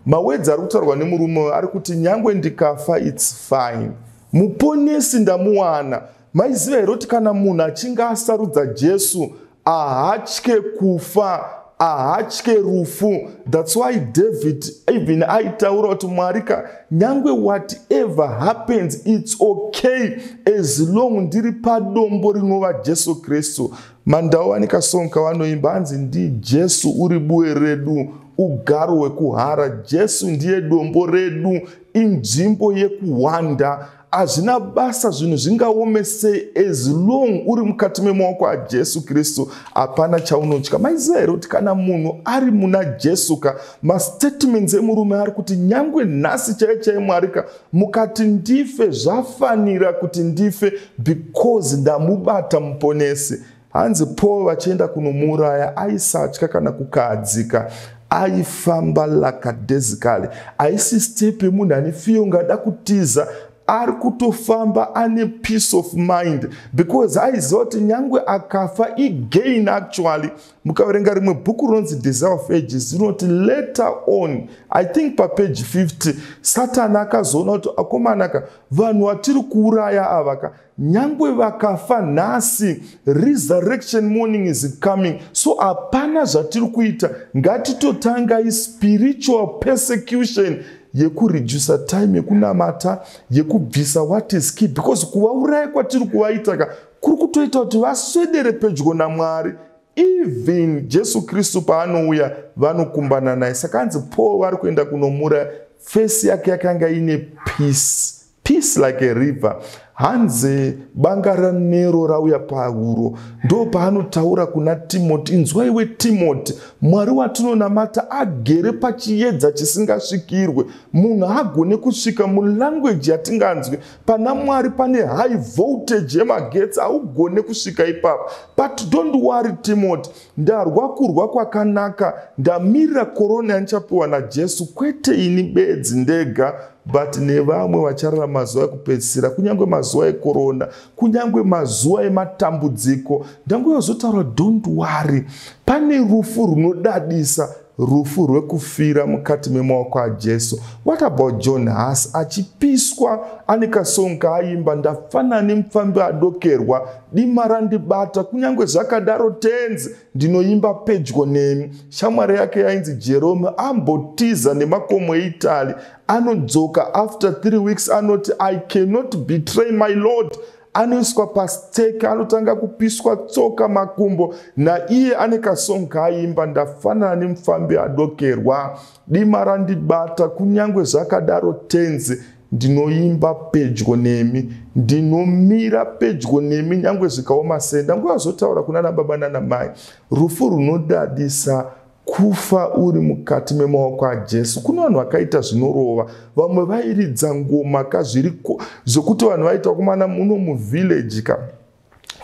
Mawedzi ari kutaurwa nemurume ari kuti nyangwe ndikafa it's fine, muponesi ndamuwana. Maiziva here kuti kana munhu achinge asarudza Jesu ahatye kufa, ahatye rufu. That's why David even aitaura kuti Mwari nyangwe whatever happens it's okay as long ndiri padombo rinova Jesu Kristu. Mandawanika song kavanoimba hanzi ndi Jesu uri buwe redu, ugaro hwekuhara. Jesu ndiye dombo redu, inzvimbo yekuhwanda. Hazvina basa zvinhu zvingaomesei as long uri mukati memaoko aJesu Kristu, hapana chaunotya. Maiziva here kuti kana munhu ari muna Jesu mastatements emurume ari kuti nyangwe nhasi chaiye Mwari mukati ndife zvafanira kuti ndife because ndamubata muponesi. Hanzi Paul vachienda kunomuuraya aisatya kana kukahadzika, aifamba lakadezikali, aisi step yemunhu ane fiyo ngada kutiza, ari kutofamba ane peace of mind because aiziva kuti nyangwe akafa igain. Actually mukaverenga rimwe bhuku rinonzi Desire of Ages rinoti later on, I think papage 50, Satani akazoona kuti akomanaka vanhu vatiri kuuraya ava nyangwe vakafa nhasi, resurrection morning is coming. So hapana zvatiri kuita, ngatitotanga spiritual persecution yekureduce time yekunamata, yekubvisa what is key, because kuvauraya kwatiri kuvaita kuri kutoita kuti vaswedere pedyo naMwari. Even Jesu Kristu paanouya vanokumbana naye. Saka hanzi Paul vari kuenda kunomuraya, face yake yakanga ine peace, peace like a river. hanze banga ranero rauya pauro, ndo paanotaura kuna Timoti, inzwa iwe Timoti, Mwari watinonamata agere pachiedza chisingasvikirwe. Munhu agone kusvika mulanguage yatinganzwe. Pana Mwari pane high voltage yemagetsi, haugone kusvika ipapo. But don't worry Timoti, ndarwa kurwa kwakanaka, ndamirira korona yandichapiwa naJesu, kwete ini bedzi ndega, but nevamwe vacharara mazuva ekupedzisira, kunyange mazuva ekorona, kunyange mazuva ematambudziko. Ndangozotaura don't worry, pane rufu runodadisa, rufu rwekufira mukati memaoko aJesu. What about John Huss achipiswa ane kasongo kaaimba, ndafanana nemufambi adokerwa, dima randibata, kunyange zvakadaro tenzi ndinoimba pedyo nemi. Shamwari yake yainzi Jerome ambotiza nemakomo eItali, anodzoka after 3 weeks anoti I cannot betray my Lord. Anoiswa pasteke, anotanga kupiswa tsoka makumbo, na iye ane kasongo kaaimba, ndafanana nemufambi adokerwa, dima randibata, kunyange zvakadaro tenzi ndinoimba pedyo nemi, ndinomira pedyo nemi nyangwe zvikaoma sei. Ndangozotaura kuna nababa nanamai, rufu runodadisa, kufa uri mukati memaoko aJesu. Kuna vanhu vakaita zvinorova, vamwe vairidza ngoma kazviriko zvokuti vanhu vaita kumana muno muvillage ka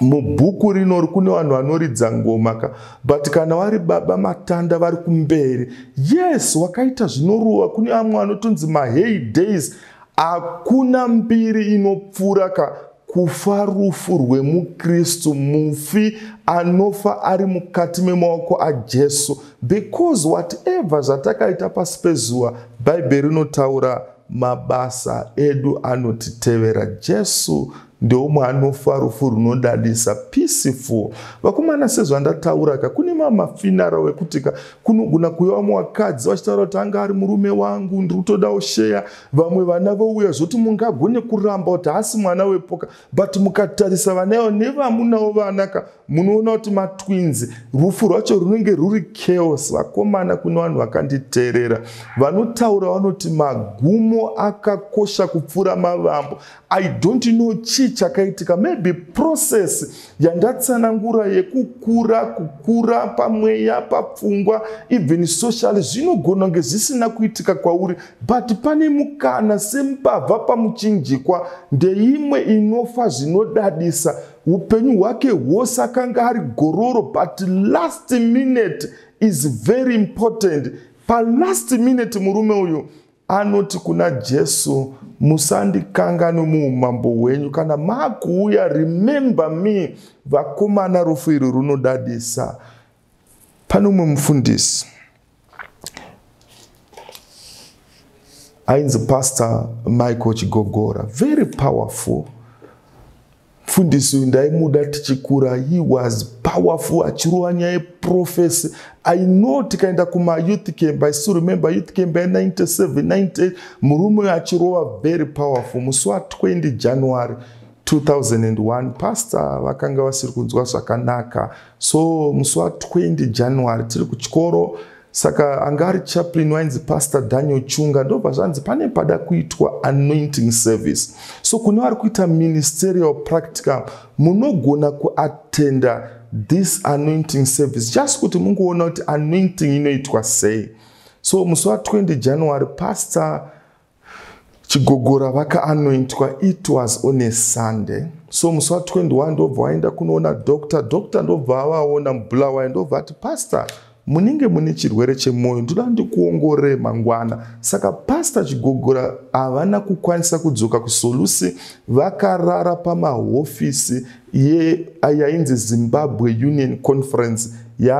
mubhuku rinori kune vanhu vanoridza ngoma ka, but kana vari baba matanda vari kumberi, yes, wakaita zvinorova. Kune vamwe vanotonzi mahey days, hakuna mbiri inopfuura ka kufa rufu rwemukristu, mufi anofa ari mukati memaoko aJesu. Because whatever zvatakaita pasi pezuva, Bhaibheri rinotaura mabasa edu anotitevera. Jesu ndeumwe anofa rufu runodadisa, peaceful. Vakomana sezvandataura ka, kune mafinara wekuti ka kunogona kuuya vamwe vakadzi vachitaura kuti anga ari murume wangu, ndiri kutoda usheya. Vamwe vana vouya zvoti mungagone kuramba kuti haasi mwana wepoka, but mukatarisa vana ivo nevamunavo vana ka, munoona kuti matwinzi. Rufu rwacho runenge ruri chaos. Vakomana, kune vanhu vakanditeerera vanotaura vanoti magumo akakosha kupfuura mavambo. I don't know chii chakaitika, maybe process yandatsanangura kukura pamweya, papfungwa, even socially, zvinogona kunge zvisina kuitika kwauri, but pane mukana sembavha pamuchinjikwa, ndeimwe inofa zvinodadisa. Upenyu hwake hwose akanga ari gororo, but last minute is very important. Pa last minute murume uyu anoti kuna Jesu, musandikanganwe muumambo hwenyu, kana makuuya remember me. Vakomana, rufu iri runodadisa. Pane umwe mufundisi ainzi Pastor Michael Chigogora, very powerful. Mufundisi uyu ndaimuda tichikura, he was powerful, achirova nyaya yeprofesi. I know tikaenda kuma youth camp, I still remember youth camp in 97, 98, murume achirova very powerful. Musi wa 20 January 2001, pastor vakanga vasiri kunzwa zvakanaka. So musi wa 20 January tiri kuchikoro, saka angari chaplain wainzi Pastor Daniel Chunga, ndobva zvanzi pane pada kuitwa anointing service. So kune vari kuita ministerial practicum, munogona kuatenda this anointing service, just kuti mungoona kuti anointing inoitwa sei. So musi wa 20 January Pastor Chigogora vaka anointwa, it was on a Sunday. So musi wa 21 ndobva waenda kunoona doctor ndobva avaona Mubulawayo, ndobva ati Pastor, munenge mune chirwere chemwoyo, ndoda ndikuongorore mangwana. Saka Pastor Chigogora havana kukwanisa kudzoka kuSolusi, vakarara pamahofisi yainzi Zimbabwe Union Conference,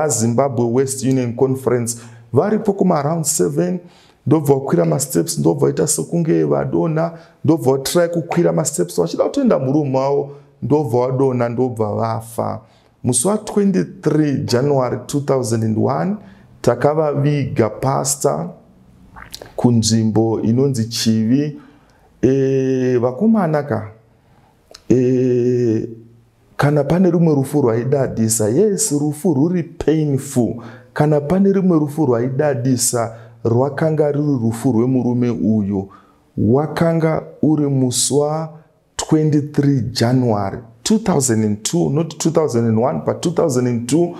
Zimbabwe West Union Conference. Varipo kuma around 7, ndobva vakwira masteps, ndobva vaita sekunge vadona, ndobva vatry kukwira masteps vachida kutoenda murumu wavo, ndobva vadona, ndobva vafa. Musi wa 23 January 2001 takavaviga pastor kunzvimbo inonzi Chivi. Vakomana ka, kana pane rumwe rufu rwaidadisa, yes, rufu ruri painful. Kana pane rumwe rufu rwaidadisa, rwakanga ruri rufu rwemurume uyu. Wakanga uri musi wa 23 January 2002, not 2001 but 2002,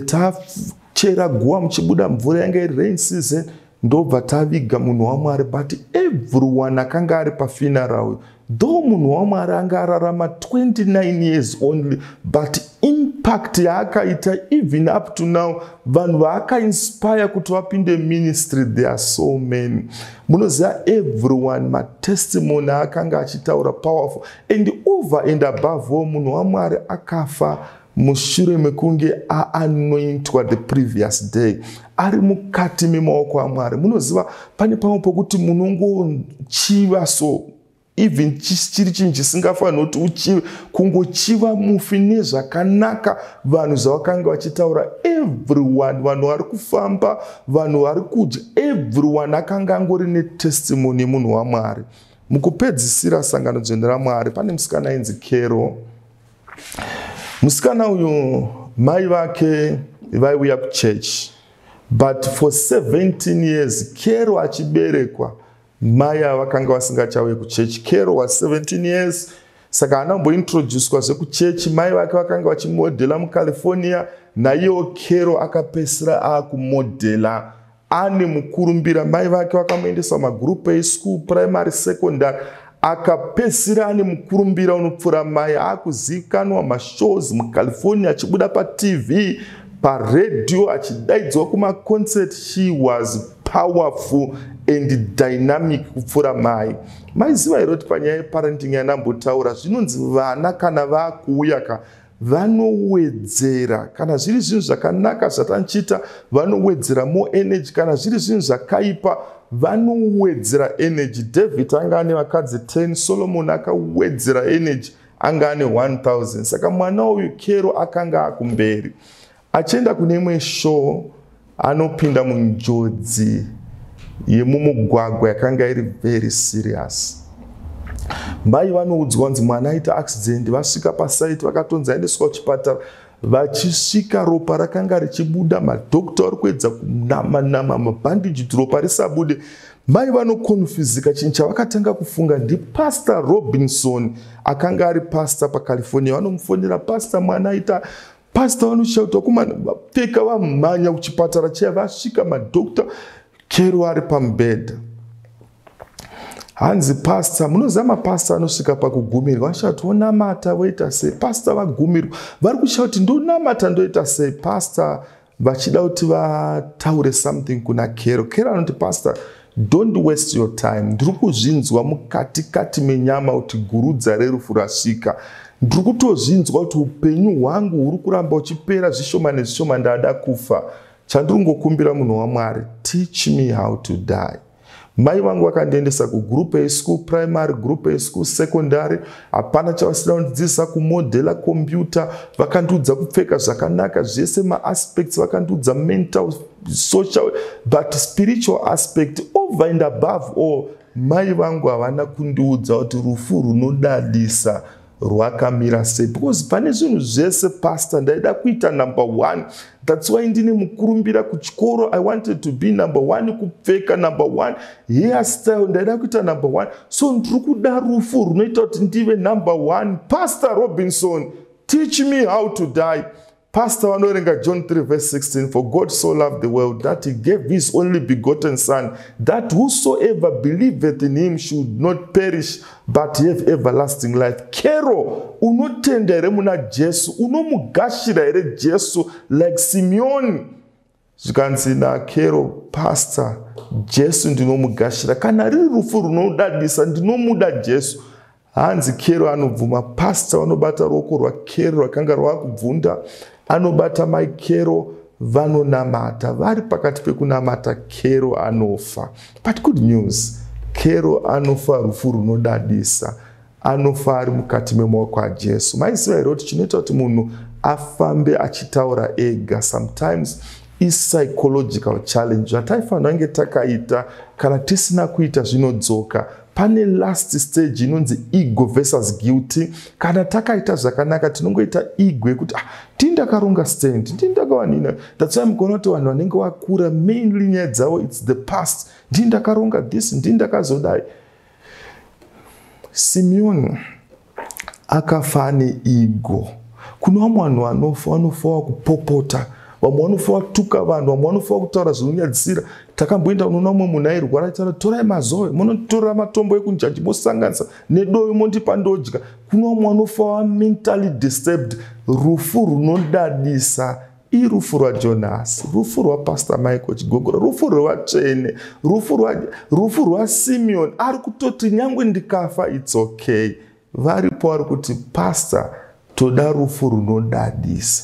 tachera guwa muchibuda mvura yanga iri rain season, ndobva taviga munhu waMwari, but everyone akanga ari pafuneral, though munhu waMwari anga ararama 29 years only, but impact yaakaita even up to now, vanhu vaakainspire kuti vapinde ministry, there are so many. Munoziva everyone matestimony akanga achitaura powerful, and over and above all, munhu waMwari akafa mushure mekunge anointwa the previous day, ari mukati memaoko aMwari. Munoziva pane pamwe pokuti munongochiva so even chiri chinhu chisingafaniri kuti kungochiva mufi nezvakanaka vanhu zvavakanga vachitaura. Everyone, vanhu vari kufamba, vanhu vari kudya, everyone akanga angori netestimony yemunhu waMwari. Mukupedzisira sangano dzvene raMwari pane musikana ainzi Kero. Musikana uyu mai vake vaiuya kuchurch, but for 17 years Kero achiberekwa mai avakanga vasingachauye kuchechi. Kero was 17 years, saka anambointroducwa zvekuchechi. Mai vake vakanga vachimodhela muCalifornia, naiyewo Kero akapesira akumodhela ane mukurumbira. Mai vake vakamuendesa magrupu eschool, primary, secondary, akapesira ane mukurumbira unopfuura mai. Akuzivikanwa mashows muCalifornia, achibuda paTV, paradio, achidaidzwa kumaconcert. She was powerful and dynamic kupfuura mai. Maiziva here kuti panyaya yeparenting yanambotaura, zvinonzi vana kana vakuuya vanowedzera. Kana zviri zvinhu zvakanaka zvatanichita, vanowedzera more energy. Kana zviri zvinhu zvakaipa, vanowedzera energy. David anga ane vakadzi 10, Solomon akawedzera energy, anga ane 1000. Saka mwana uyu Kero akanga akumberi. Achienda kune imwe show, anopinda munjodzi yemumugwagwa yakanga iri very serious. Mai vanoudzwa kunzi mwana aita accident, vasvika pasite vakatonzi aendeswa kuchipatara. Vachisvika ropa rakanga richibuda, madokta vari kuedza kunama mabhandiji kuti ropa risabude. Mai vanokonfuzika. Chinhu chavakatanga kufunga ndiPastor Robinson, akanga ari pastor paCalifornia. Vanomufonera pastor, mwana aita. Pastor vanoshauta kumana vapfeka vamhanya kuchipatara chaiva. Vasvika madokta, Kero ari pamubhedha. Hanzi pastor, munoziva mapastor anosvika pakugumirwa, vashauti wonamata woita sei? Pastor vagumirwa, vari kushauti ndonamata ndoita sei? Pastor vachida kuti vataure something kuna Kero. Kero anoti pastor, don't waste your time. Ndiri kuzvinzwa mukatikati menyama kuti gurudza rerufu rasvika. Ndiri kutozvinzwa kuti upenyu hwangu huri kuramba uchipera zvishoma nezvishoma, ndada kufa. Chandiri kungokumbira munhu waMwari, teach me how to die. Mai vangu vakandiendesa kugrupu yeschool primary, grupu yeschool secondary. Hapana chavasida kundidzidzisa kumodhela computer, vakandiudza kupfeka zvakanaka, zvese maaspects vakandiudza, mental, social, but spiritual aspect. Over and above all, mai vangu havana kundiudza kuti rufu runodadisa rwakamira sei, because pane zvinhu zvese pastor ndaida kuita number 1. That's why ndine mukurumbira kuchikoro. I wanted to be number 1, kupfeka number 1, hairstyle ndaida kuita number 1. So ndiri kuda rufu runoita kuti ndive number 1. Pastor Robinson, teach me how to die. Pastor vanoverenga John 3 verse 16, for God so loved the world that he gave his only begotten son, that whosoever believeth in him should not perish but have everlasting life. Kero, unotenda here muna Jesu, unomugashira here Jesu like Simeon. Zvikanzi na Kero, pastor, Jesu ndinomugashira. Kana riri rufu runodadisa, ndinomuda Jesu. Hanzi Kero anobvuma. Pastor vanobata ruoko rwaKero rwakanga rwakubvunda, anobata mai Kero, vanonamata. Vari pakati pekunamata, Kero anofa. But good news, Kero anofa rufu runodadisa, anofa ari mukati memaoko aJesu. Maiziva here kuti chinoita kuti munhu afambe achitaura ega sometimes is psychological challenge. Zvataifanira kunge takaita kana tisina kuita zvinodzoka. Pane last stage inonzi ego versus guilty. Kana takaita zvakanaka tinongoita ego yekuti tindakaronga stand, tindakawanina. That's why mugona kuti vanhu vanenge vakura mainly nyaya dzavo it's the past. Ndindakaronga this, ndindakazodai. Simeoni akafa neigo. Kuna vamwe vanhu vanofa kupopota, vamwe vanofa kutuka vanhu, vamwe vanofa kutaura zvinonyadzisira. Takamboenda unoona mumwe munhu airwara achitaura, torai mazoe munotorera matombo ekunjanji mosanganisa nedovi mondipa ndodya. Kuna vamwe vanofa mentally disturbed. Rufu runodadisa irufu rwaJonasi, rufu rwaPastor Michael Chigogora, rufu rwevatsvene, rufu rwaSimeoni. Ari kutoti nyangwe ndikafa it's okay. Varipo vari kuti pastor, toda rufu runodadisa.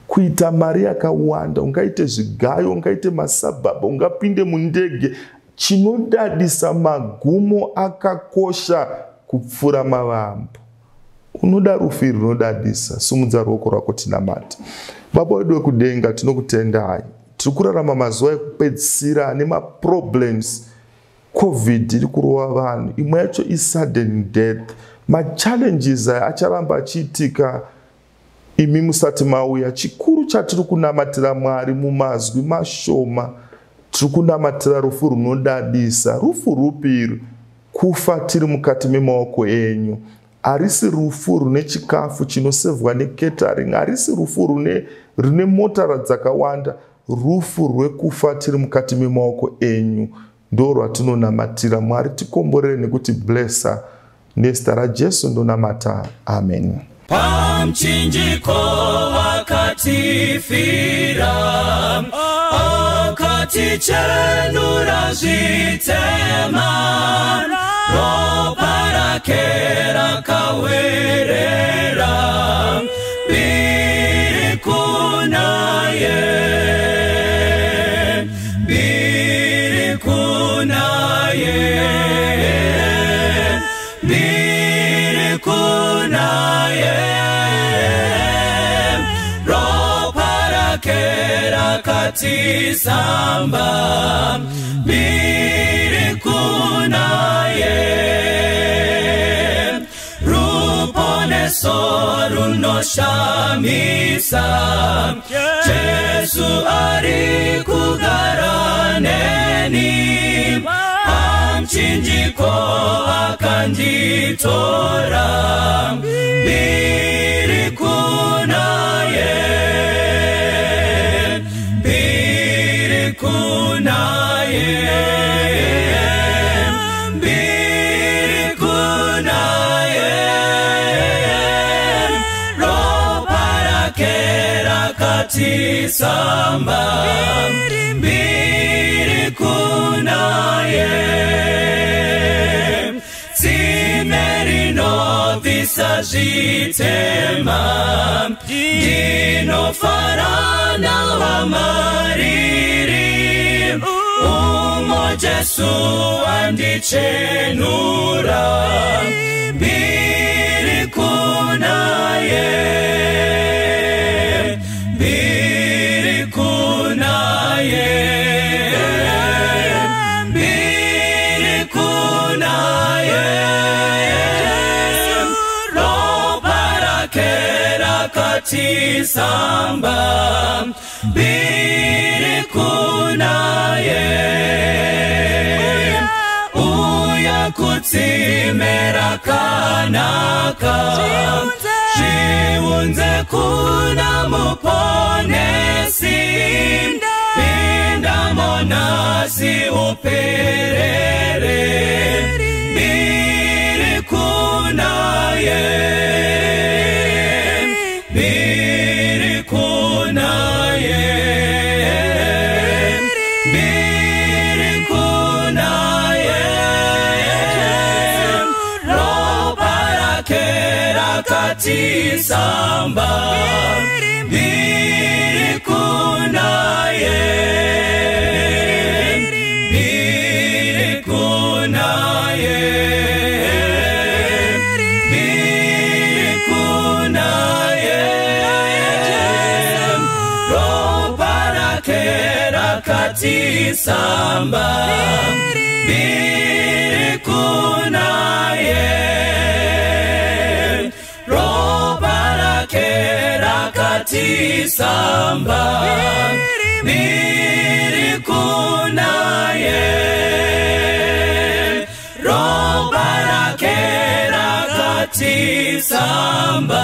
Kuita mari yakawanda, ungaite zvigayo, ungaite masabhabha, ungapinde mundege. Chinodadisa magumo akakosha kupfuura mavambo. Unoda rufu runodadisa. Simudza ruoko rwako tinamate. Baba wedu wekudenga, tinokutendai. Tiri kurarama mazuva ekupedzisira ane maproblems. COVID iri kurova vanhu, imwe yacho sudden death. Machallenges aya acharamba achiitika imi musati mauya. Chikuru chatiri kunamatira Mwari mumazwi mashoma, tiri kunamatira rufu runodadisa. Rufu rupi? Kufa tiri mukati memaoko enyu. Harisi rufu rune chikafu chinosevwa neketering, harisi rufu rune motara dzakawanda. Rufu rwekufa tiri mukati memaoko enyu ndo rwatinonamatira. Mwari tikomborere nekuti blessa. Nezita raJesu ndonamata. Amen. Pamchinjiko wakatifira, akatichenura zvitema, ropa rake rakawerera, biri kunaye, biri kunaye. Samba biri kunaye, ruponeso runoshamisa, Jesu ari kugara neni, pamchinjiko akanditora, biri kunaye. Samba biri kunaye, simerino visajitema, dinofarana wamariri, umo Jesu andichenura, biri kunaye. Samba biri kunaye, uya kutimera kanaka, chiunze kuna muponesi, pinda monasi uperere, biri kunaye. Samba biri kunaye, biri kunaye, biri kunaye, ropa rake rakati samba biri kunaye. Samba biri kunaye, roba rake samba